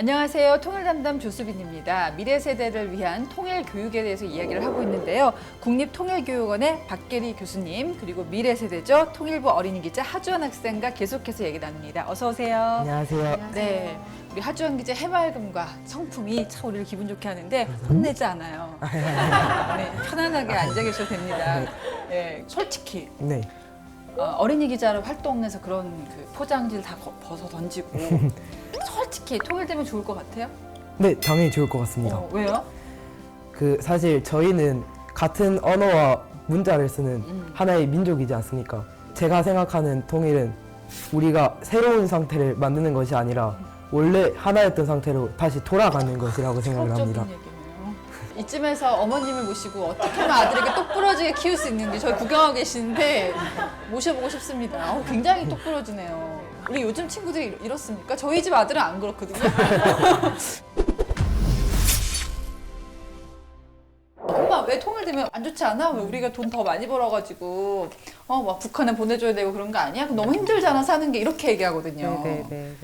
안녕하세요. 통일담당 조수빈입니다. 미래 세대를 위한 통일 교육에 대해서 이야기를 하고 있는데요. 국립통일교육원의 박계리 교수님, 그리고 미래 세대죠. 통일부 어린이 기자 하주원 학생과 계속해서 얘기 나눕니다. 어서 오세요. 안녕하세요. 네, 우리 하주원 기자 해맑음과 성품이 참 우리를 기분 좋게 하는데 혼내지 않아요. 네, 편안하게 앉아 계셔도 됩니다. 네, 솔직히 네. 어린이 기자로 활동해서 그런 그 포장지를 다 벗어 던지고 솔직히 통일되면 좋을 것 같아요? 네, 당연히 좋을 것 같습니다. 왜요? 사실 저희는 같은 언어와 문자를 쓰는 하나의 민족이지 않습니까? 제가 생각하는 통일은 우리가 새로운 상태를 만드는 것이 아니라 원래 하나였던 상태로 다시 돌아가는 것이라고 생각을 합니다. 얘기네요. 이쯤에서 어머님을 모시고 어떻게 하면 아들에게 똑부러지게 키울 수 있는지 저희 구경하고 계시는데 모셔보고 싶습니다. 굉장히 똑부러지네요. 우리 요즘 친구들이 이렇습니까? 저희 집 아들은 안 그렇거든요. 엄마 왜 통일되면 안 좋지 않아? 왜 우리가 돈 더 많이 벌어가지고 막 북한에 보내줘야 되고 그런 거 아니야? 너무 힘들잖아 사는 게 이렇게 얘기하거든요. 네.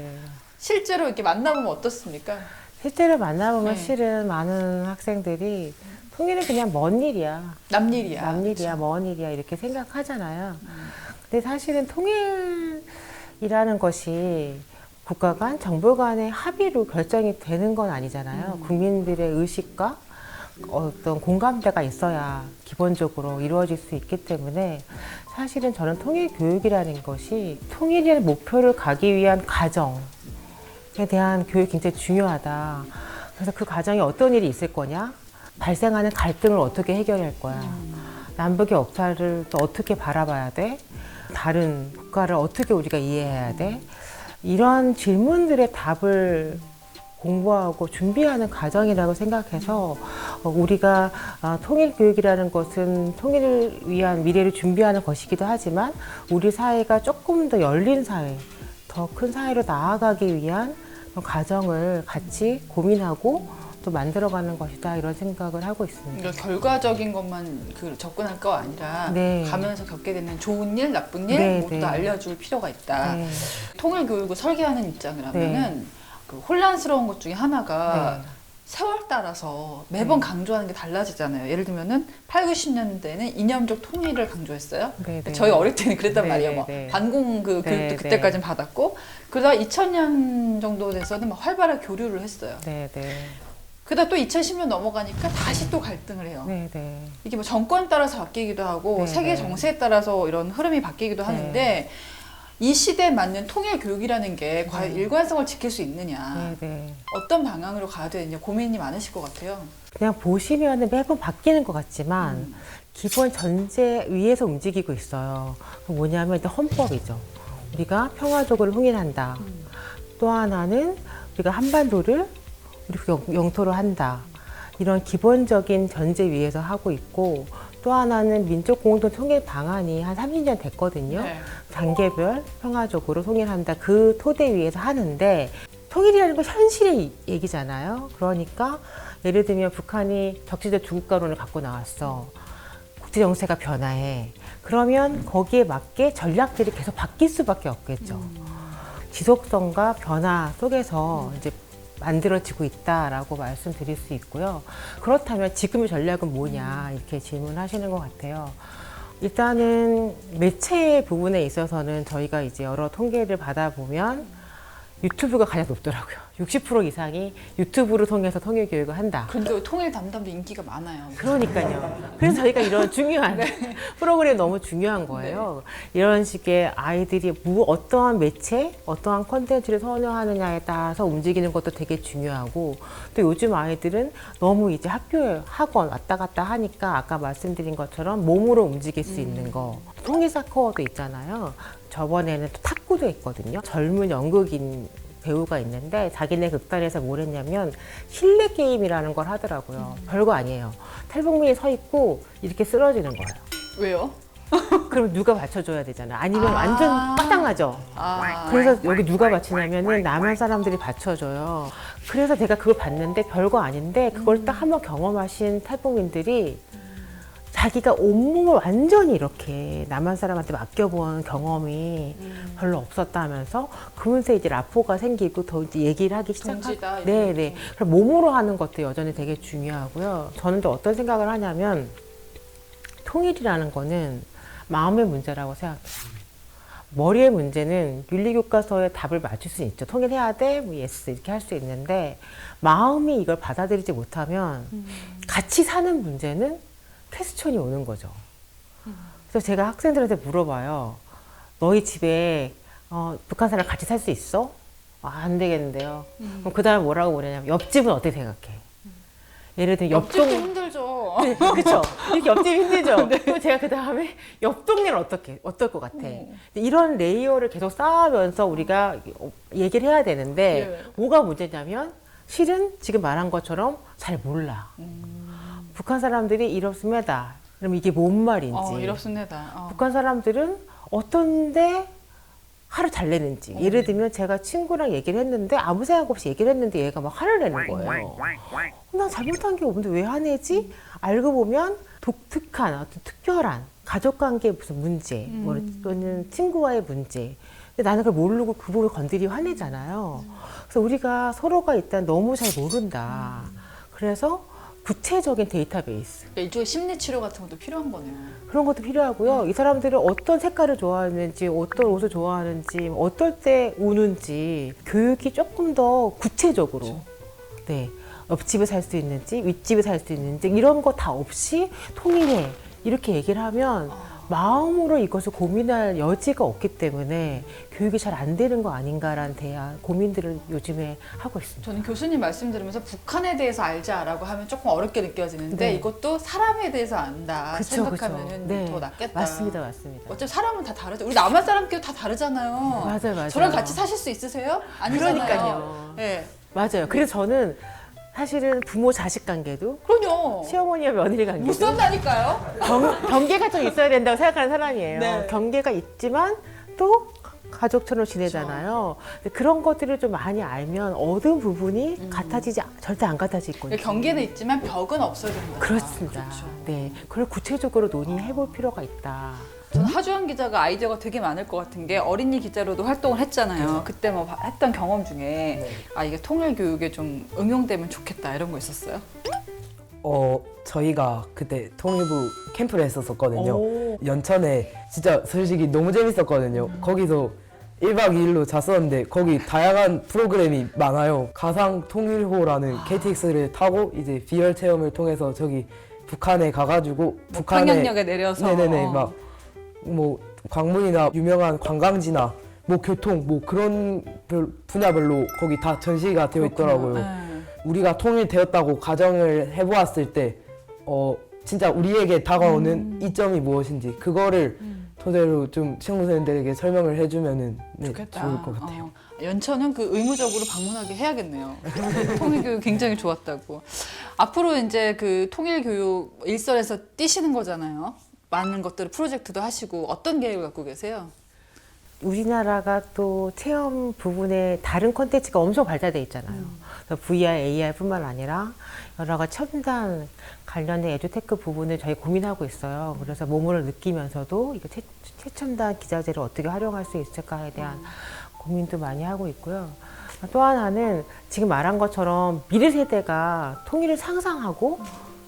실제로 이렇게 만나보면 어떻습니까? 실제로 만나보면 네. 실은 많은 학생들이 통일은 그냥 먼 일이야. 남일이야. 남일이야, 먼 일이야 이렇게 생각하잖아요. 근데 사실은 통일이라는 것이 국가 간, 정부 간의 합의로 결정이 되는 건 아니잖아요. 국민들의 의식과 어떤 공감대가 있어야 기본적으로 이루어질 수 있기 때문에 사실은 저는 통일 교육이라는 것이 통일이라는 목표를 가기 위한 과정에 대한 교육이 굉장히 중요하다. 그래서 그 과정에 어떤 일이 있을 거냐? 발생하는 갈등을 어떻게 해결할 거야? 남북의 역사를 또 어떻게 바라봐야 돼? 다른 국가를 어떻게 우리가 이해해야 돼? 이런 질문들의 답을 공부하고 준비하는 과정이라고 생각해서 우리가 통일 교육이라는 것은 통일을 위한 미래를 준비하는 것이기도 하지만 우리 사회가 조금 더 열린 사회, 더 큰 사회로 나아가기 위한 과정을 같이 고민하고 또 만들어가는 것이다 이런 생각을 하고 있습니다. 그러니까 결과적인 것만 접근할 거 아니라 네. 가면서 겪게 되는 좋은 일, 나쁜 일 네, 모두 네. 다 알려줄 필요가 있다. 네. 통일 교육을 설계하는 입장이라면은 그 혼란스러운 것 중에 하나가 네. 세월 따라서 매번 강조하는 게 달라지잖아요. 예를 들면은 8, 90년대에는 이념적 통일을 강조했어요. 네, 네. 저희 어릴 때는 그랬단 네, 말이에요. 뭐 네. 반공 그 네, 교육도 네. 그때까지는 받았고 그러다 2000년 정도 돼서는 막 활발하게 교류를 했어요. 네. 그러다 또 2010년 넘어가니까 다시 또 갈등을 해요. 네. 이게 뭐 정권 따라서 바뀌기도 하고 네, 세계 네. 정세에 따라서 이런 흐름이 바뀌기도 하는데 이 시대에 맞는 통일 교육이라는 게 과연 일관성을 지킬 수 있느냐 네. 어떤 방향으로 가야 되느냐 고민이 많으실 것 같아요. 그냥 보시면 매번 바뀌는 것 같지만 기본 전제 위에서 움직이고 있어요. 뭐냐면 일단 헌법이죠. 우리가 평화적으로 통일한다. 또 하나는 우리가 한반도를 우리 영토로 한다. 이런 기본적인 전제 위에서 하고 있고 또 하나는 민족 공동 통일 방안이 한 30년 됐거든요. 네. 단계별 평화적으로 통일한다. 그 토대 위에서 하는데 통일이라는 건 현실의 얘기잖아요. 그러니까 예를 들면 북한이 적시적 두국가론을 갖고 나왔어. 국제 정세가 변화해. 그러면 거기에 맞게 전략들이 계속 바뀔 수밖에 없겠죠. 지속성과 변화 속에서 이제 만들어지고 있다라고 말씀드릴 수 있고요. 그렇다면 지금의 전략은 뭐냐 이렇게 질문하시는 것 같아요. 일단은 매체 부분에 있어서는 저희가 이제 여러 통계를 받아보면 유튜브가 가장 높더라고요. 60% 이상이 유튜브를 통해서 통일 교육을 한다. 근데 통일 담당도 인기가 많아요. 그러니까요. 그래서 저희가 이런 중요한 프로그램이 너무 중요한 거예요. 이런 식의 아이들이 어떠한 매체, 어떠한 콘텐츠를 선호하느냐에 따라서 움직이는 것도 되게 중요하고 또 요즘 아이들은 너무 이제 학교에 학원 왔다 갔다 하니까 아까 말씀드린 것처럼 몸으로 움직일 수 있는 거. 통일 사커도 있잖아요. 저번에는 또 탁구도 있거든요. 젊은 연극인 배우가 있는데 자기네 극단에서 뭘 했냐면 실내 게임이라는 걸 하더라고요. 별거 아니에요. 탈북민이 서 있고 이렇게 쓰러지는 거예요. 왜요? 그럼 누가 받쳐줘야 되잖아. 아니면 완전 빠당하죠. 그래서 여기 누가 받치냐면은 남한 사람들이 받쳐줘요. 그래서 제가 그걸 봤는데 별거 아닌데 그걸 딱 한번 경험하신 탈북민들이 자기가 온몸을 완전히 이렇게 남한 사람한테 맡겨본 경험이 별로 없었다 하면서 그러면서 이제 라포가 생기고 더 이제 얘기를 하기 동지다, 시작하고 네네. 그럼 몸으로 하는 것도 여전히 되게 중요하고요. 저는 또 어떤 생각을 하냐면 통일이라는 거는 마음의 문제라고 생각해요. 머리의 문제는 윤리교과서에 답을 맞출 수 있죠. 통일해야 돼, 뭐 예스 이렇게 할 수 있는데 마음이 이걸 받아들이지 못하면 같이 사는 문제는 퀘스천이 오는 거죠. 그래서 제가 학생들한테 물어봐요. 너희 집에 북한 사람 같이 살 수 있어? 안 되겠는데요. 그럼 그 다음에 뭐라고 보냐면 옆집은 어떻게 생각해? 예를 들면 옆집도 힘들죠. 네, 그렇죠. 이렇게 옆집이 힘들죠. 그럼 제가 그 다음에 옆 동네는 어떨 것 같아? 이런 레이어를 계속 쌓으면서 우리가 얘기를 해야 되는데 뭐가 문제냐면 실은 지금 말한 것처럼 잘 몰라. 북한 사람들이 이렇습니다. 그럼 이게 뭔 말인지. 이렇습니다. 북한 사람들은 어떤데 화를 잘 내는지. 예를 들면 제가 친구랑 얘기를 했는데 아무 생각 없이 얘기를 했는데 얘가 막 화를 내는 거예요. 나 잘못한 게 없는데 왜 화내지? 알고 보면 독특한 어떤 특별한 가족관계의 무슨 문제, 또는 친구와의 문제. 근데 나는 그걸 모르고 그 부분을 건드리고 화내잖아요. 그래서 우리가 서로가 일단 너무 잘 모른다. 그래서 구체적인 데이터베이스. 일종의 심리 치료 같은 것도 필요한 거네요. 그런 것도 필요하고요. 이 사람들은 어떤 색깔을 좋아하는지, 어떤 옷을 좋아하는지, 어떨 때 우는지 교육이 조금 더 구체적으로. 네. 옆집에 살 수 있는지, 윗집에 살 수 있는지 이런 거 다 없이 통일해. 이렇게 얘기를 하면 마음으로 이것을 고민할 여지가 없기 때문에 교육이 잘 안 되는 거 아닌가라는 고민들을 요즘에 하고 있습니다. 저는 교수님 말씀 들으면서 북한에 대해서 알자라고 하면 조금 어렵게 느껴지는데 네. 이것도 사람에 대해서 안다 생각하면 네. 더 낫겠다. 맞습니다. 어차피 사람은 다 다르죠. 우리 남한 사람끼리 다 다르잖아요. 맞아요. 저랑 같이 사실 수 있으세요? 아니잖아요. 그러니까요. 네. 맞아요. 그래서 저는 사실은 부모 자식 관계도 그럼요. 시어머니와 며느리 관계도 못 산다니까요. 경계가 좀 있어야 된다고 생각하는 사람이에요. 네. 경계가 있지만 또 가족처럼 지내잖아요. 근데 그런 것들을 좀 많이 알면 얻은 부분이 절대 안 같아질 거예요. 경계는 있지만 벽은 없어야 된다. 그렇습니다. 그렇죠. 네, 그걸 구체적으로 논의해 볼 필요가 있다. 저는 하주환 기자가 아이디어가 되게 많을 것 같은 게 어린이 기자로도 활동을 했잖아요. 그때 뭐 했던 경험 중에 이게 통일 교육에 좀 응용되면 좋겠다 이런 거 있었어요? 저희가 그때 통일부 캠프를 했었거든요. 오. 연천에 진짜 솔직히 너무 재밌었거든요. 거기서 1박 2일로 잤었는데 거기 다양한 프로그램이 많아요. 가상 통일호라는 KTX를 타고 이제 비열 체험을 통해서 저기 북한에 가가지고 평양역에 내려서 네네네 막 뭐 광문이나 유명한 관광지나 뭐 교통 뭐 그런 분야별로 거기 다 전시가 되어 있더라고요. 네. 우리가 통일되었다고 가정을 해보았을 때 진짜 우리에게 다가오는 이점이 무엇인지 그거를 토대로 좀 친구생들에게 설명을 해주면은 좋겠다. 좋을 것 같아요. 연천은 그 의무적으로 방문하게 해야겠네요. 통일교육 굉장히 좋았다고. 앞으로 이제 그 통일교육 일선에서 뛰시는 거잖아요. 많은 것들을 프로젝트도 하시고 어떤 계획을 갖고 계세요? 우리나라가 또 체험 부분에 다른 콘텐츠가 엄청 발달돼 있잖아요. 그래서 VR, AR뿐만 아니라 여러 가지 첨단 관련된 에듀테크 부분을 저희 고민하고 있어요. 그래서 몸으로 느끼면서도 이거 최첨단 기자재를 어떻게 활용할 수 있을까에 대한 고민도 많이 하고 있고요. 또 하나는 지금 말한 것처럼 미래 세대가 통일을 상상하고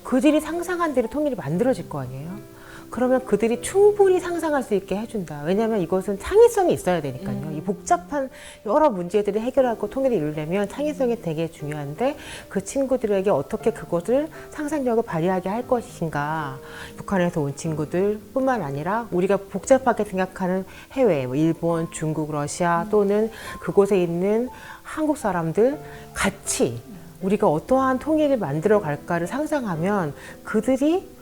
그들이 상상한 대로 통일이 만들어질 거 아니에요. 그러면 그들이 충분히 상상할 수 있게 해준다. 왜냐하면 이것은 창의성이 있어야 되니까요. 이 복잡한 여러 문제들을 해결하고 통일을 이루려면 창의성이 되게 중요한데 그 친구들에게 어떻게 그것을 상상력을 발휘하게 할 것인가. 북한에서 온 친구들 뿐만 아니라 우리가 복잡하게 생각하는 해외, 뭐 일본, 중국, 러시아 또는 그곳에 있는 한국 사람들 같이 우리가 어떠한 통일을 만들어 갈까를 상상하면 그들이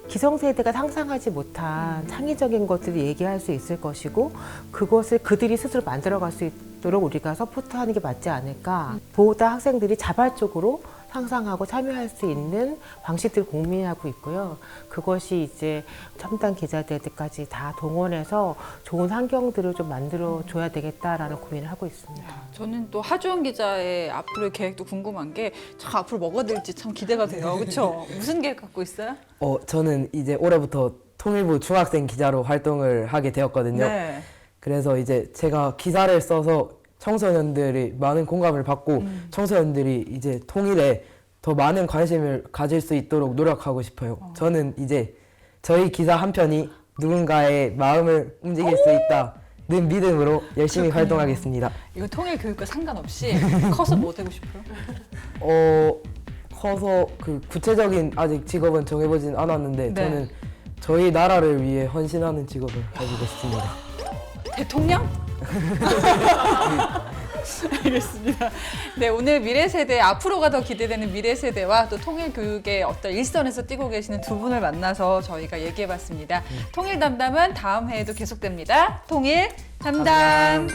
기성세대가 상상하지 못한 창의적인 것들을 얘기할 수 있을 것이고 그것을 그들이 스스로 만들어갈 수 있도록 우리가 서포트하는 게 맞지 않을까. 보다 학생들이 자발적으로 상상하고 참여할 수 있는 방식들을 고민하고 있고요. 그것이 이제 첨단 기자들까지 다 동원해서 좋은 환경들을 좀 만들어 줘야 되겠다라는 고민을 하고 있습니다. 저는 또 하주원 기자의 앞으로의 계획도 궁금한 게 참 앞으로 뭐가 될지 참 기대가 돼요. 그렇죠? 무슨 계획 갖고 있어요? 저는 이제 올해부터 통일부 중학생 기자로 활동을 하게 되었거든요. 네. 그래서 이제 제가 기사를 써서 청소년들이 많은 공감을 받고 청소년들이 이제 통일에 더 많은 관심을 가질 수 있도록 노력하고 싶어요. 저는 이제 저희 기사 한 편이 누군가의 마음을 움직일 수 있다는 믿음으로 열심히 활동하겠습니다. 이거 통일 교육과 상관없이 커서 뭐 되고 싶어요? 커서 그 구체적인 아직 직업은 정해보진 않았는데 네. 저는 저희 나라를 위해 헌신하는 직업을 해보겠습니다. 대통령? 알겠습니다. 네, 오늘 미래 세대, 앞으로가 더 기대되는 미래 세대와 또 통일 교육의 어떤 일선에서 뛰고 계시는 두 분을 만나서 저희가 얘기해봤습니다. 통일 담담은 다음 회에도 계속됩니다. 통일 담담.